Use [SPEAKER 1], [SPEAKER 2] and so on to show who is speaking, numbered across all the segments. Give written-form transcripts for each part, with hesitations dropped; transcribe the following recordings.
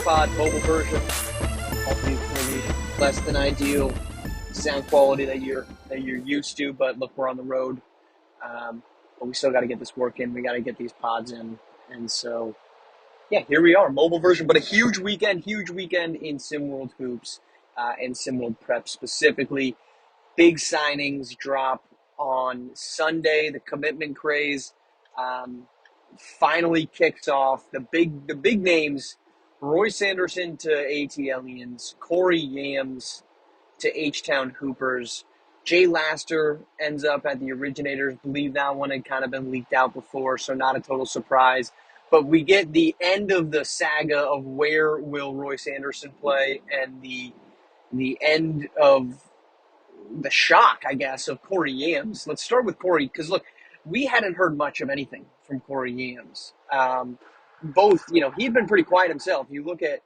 [SPEAKER 1] pod mobile version, obviously less than ideal sound quality that you're used to. But look, we're on the road, but we still got to get this work in. We got to get these pods in, and so yeah, here we are, mobile version. But a huge weekend in SimWorld Hoops and SimWorld Prep specifically. Big signings drop on Sunday. The commitment craze finally kicks off. The big names: Royce Anderson to ATLians, Corey Yams to H-Town Hoopers. Jay Laster ends up at the Originators. Believe that one had kind of been leaked out before, so not a total surprise. But we get the end of the saga of where will Royce Anderson play, and the end of the shock, I guess, of Corey Yams. Let's start with Corey, because look, we hadn't heard much of anything from Corey Yams. Both, he had been pretty quiet himself. You look at,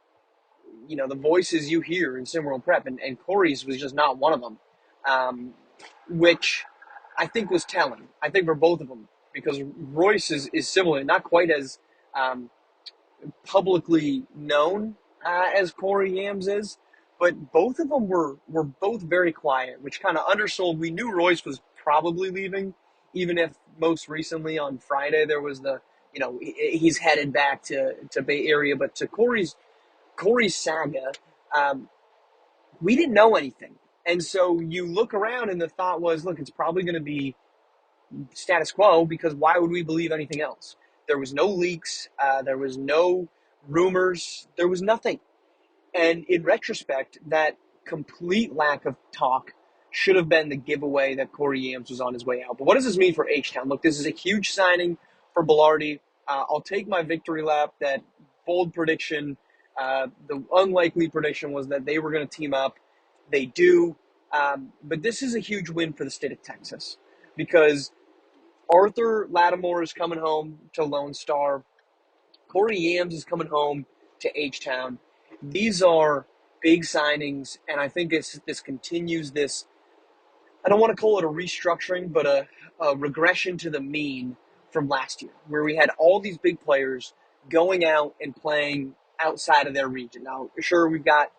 [SPEAKER 1] the voices you hear in SimWorld Prep, and Corey's was just not one of them, which I think was telling. I think for both of them, because Royce is similar, not quite as publicly known as Corey Yams is, but both of them were both very quiet, which kind of undersold. We knew Royce was probably leaving, even if most recently on Friday there was he's headed back to Bay Area. But to Corey's saga, we didn't know anything. And so you look around and the thought was, look, it's probably going to be status quo, because why would we believe anything else? There was no leaks. There was no rumors. There was nothing. And in retrospect, that complete lack of talk should have been the giveaway that Corey Yams was on his way out. But what does this mean for H-Town? Look, this is a huge signing for Belardi. I'll take my victory lap. That bold prediction, the unlikely prediction was that they were going to team up. They do. But this is a huge win for the state of Texas, because Arthur Lattimore is coming home to Lone Star. Corey Yams is coming home to H-Town. These are big signings, and I think this continues this, I don't want to call it a restructuring, but a regression to the mean from last year, where we had all these big players going out and playing outside of their region. Now, sure, we've got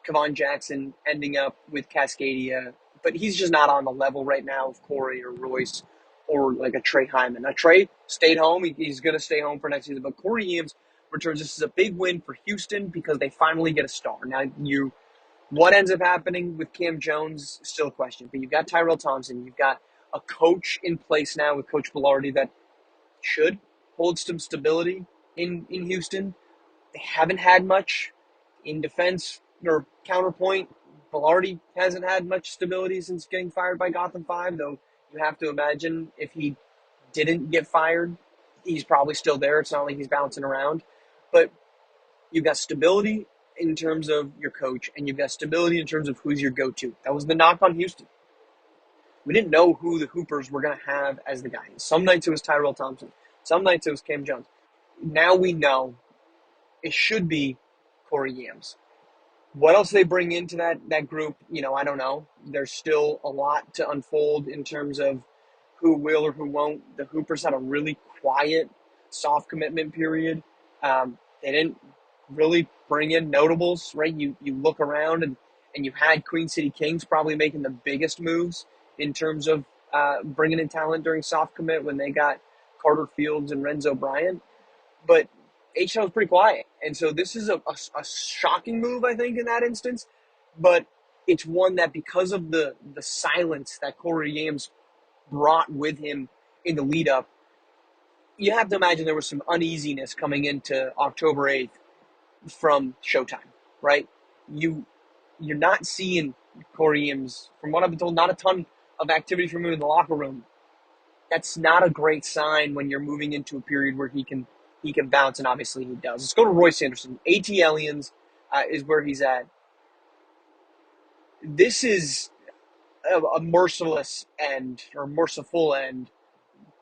[SPEAKER 1] Kevon Jackson ending up with Cascadia, but he's just not on the level right now of Corey or Royce or like a Trey Hyman. Now, Trey stayed home. He's going to stay home for next season, but Corey Yams returns. This is a big win for Houston because they finally get a star. Now, what ends up happening with Cam Jones, still a question. But you've got Tyrell Thompson. You've got a coach in place now with Coach Belardi that should hold some stability in Houston. They haven't had much in defense or counterpoint. Belardi hasn't had much stability since getting fired by Gotham 5, though you have to imagine if he didn't get fired, he's probably still there. It's not like he's bouncing around. But you've got stability in terms of your coach, and you've got stability in terms of who's your go-to. That was the knock on Houston. We didn't know who the Hoopers were going to have as the guy. Some nights it was Tyrell Thompson. Some nights it was Cam Jones. Now we know it should be Corey Yams. What else they bring into that group, I don't know. There's still a lot to unfold in terms of who will or who won't. The Hoopers had a really quiet, soft commitment period. They didn't really bring in notables, right? You look around and you had Queen City Kings probably making the biggest moves in terms of bringing in talent during soft commit when they got Carter Fields and Renzo Bryant. But H-Town was pretty quiet. And so this is a shocking move, I think, in that instance. But it's one that, because of the silence that Corey Yams brought with him in the lead-up, you have to imagine there was some uneasiness coming into October 8th from Showtime, right? You're not seeing Corey Yams, from what I've been told, not a ton of activity from him in the locker room. That's not a great sign when you're moving into a period where he can bounce, and obviously he does. Let's go to Royce Anderson. ATLians is where he's at. This is a merciless end, or merciful end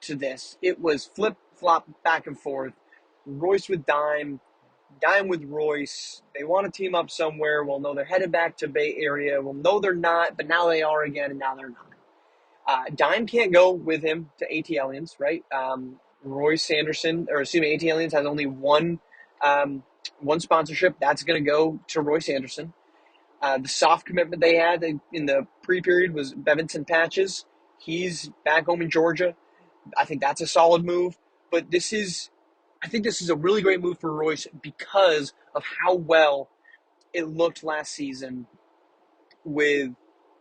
[SPEAKER 1] to this. It was flip-flop back and forth. Royce with Dime with Royce. They want to team up somewhere. Well, no, they're headed back to Bay Area. Well, no, they're not, but now they are again, and now they're not. Dime can't go with him to ATLians, right? Royce Anderson, ATLians has only one One sponsorship, that's going to go to Royce Anderson. The soft commitment they had in the pre-period was Bevinson Patches. He's back home in Georgia. I think that's a solid move. But I think this is a really great move for Royce because of how well it looked last season with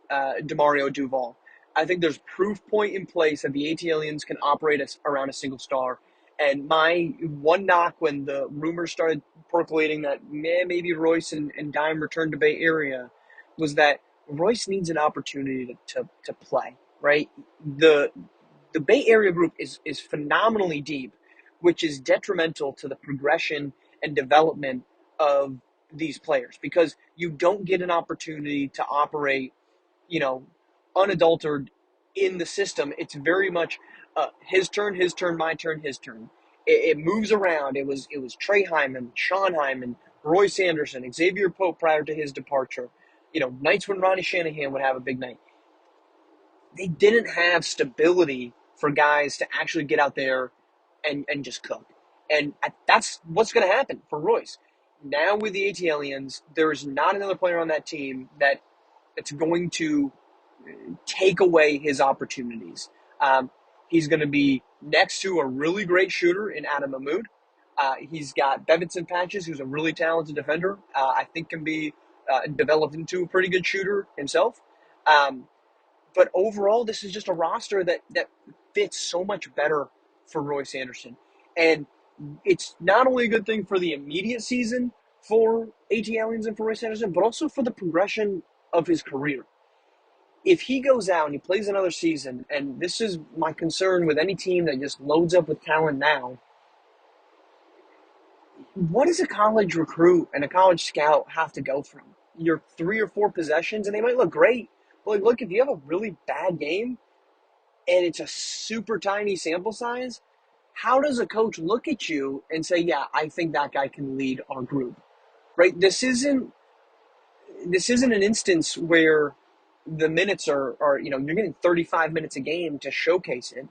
[SPEAKER 1] Demario Duval. I think there's proof point in place that the AT Aliens can operate around a single star. And my one knock when the rumors started percolating that maybe Royce and Dime returned to Bay Area was that Royce needs an opportunity to play, right? The Bay Area group is phenomenally deep, which is detrimental to the progression and development of these players because you don't get an opportunity to operate, you know, unadulterated in the system. It's very much his turn, my turn, his turn. It moves around. It was Trey Hyman, Sean Hyman, Royce Anderson, Xavier Pope prior to his departure. Nights when Ronnie Shanahan would have a big night. They didn't have stability for guys to actually get out there and just cook. And that's what's going to happen for Royce. Now with the AT Aliens, there is not another player on that team that's going to take away his opportunities. He's going to be next to a really great shooter in Adam Mahmoud. He's got Bevinson Patches, who's a really talented defender. I think can be developed into a pretty good shooter himself. But overall, this is just a roster that fits so much better for Royce Anderson. And it's not only a good thing for the immediate season for AT Aliens and for Royce Anderson, but also for the progression of his career. If he goes out and he plays another season, and this is my concern with any team that just loads up with talent now, what does a college recruit and a college scout have to go from? Your 3 or 4 possessions, and they might look great. But look, if you have a really bad game and it's a super tiny sample size, how does a coach look at you and say, yeah, I think that guy can lead our group, right? This isn't an instance where the minutes are you're getting 35 minutes a game to showcase it.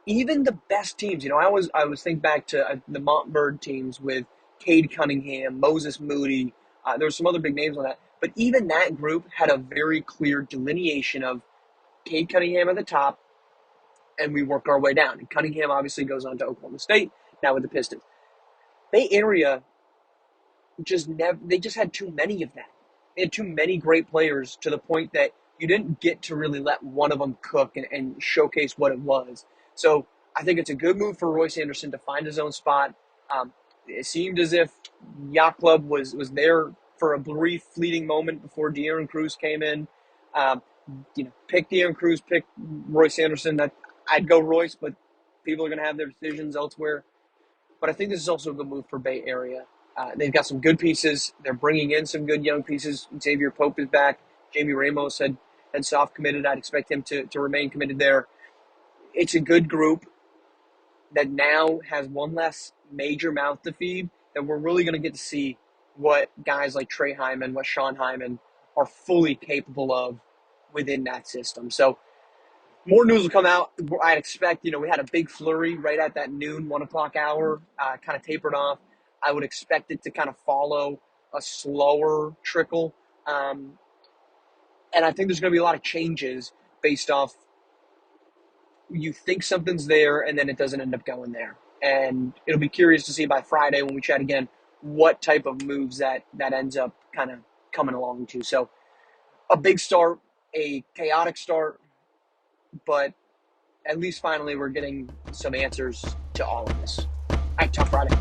[SPEAKER 1] Even the best teams, I was think back to the Montbird teams with Cade Cunningham, Moses Moody. There were some other big names on that. But even that group had a very clear delineation of Cade Cunningham at the top, and we work our way down. And Cunningham obviously goes on to Oklahoma State, now with the Pistons. Bay Area they just had too many of that. They had too many great players to the point that you didn't get to really let one of them cook and showcase what it was. So I think it's a good move for Royce Anderson to find his own spot. It seemed as if Yacht Club was there for a brief, fleeting moment before De'Aaron Cruz came in. Pick De'Aaron Cruz, pick Royce Anderson. I'd go Royce, but people are going to have their decisions elsewhere. But I think this is also a good move for Bay Area. They've got some good pieces. They're bringing in some good young pieces. Xavier Pope is back. Jamie Ramos had soft committed. I'd expect him to remain committed there. It's a good group that now has one less major mouth to feed, that we're really going to get to see what guys like Trey Hyman, what Sean Hyman are fully capable of within that system. So more news will come out. I'd expect, we had a big flurry right at that noon, 1 o'clock hour, kind of tapered off. I would expect it to kind of follow a slower trickle. And I think there's going to be a lot of changes based off you think something's there and then it doesn't end up going there. And it'll be curious to see by Friday when we chat again what type of moves that ends up kind of coming along to. So a big start, a chaotic start, but at least finally we're getting some answers to all of this. All right, talk Friday.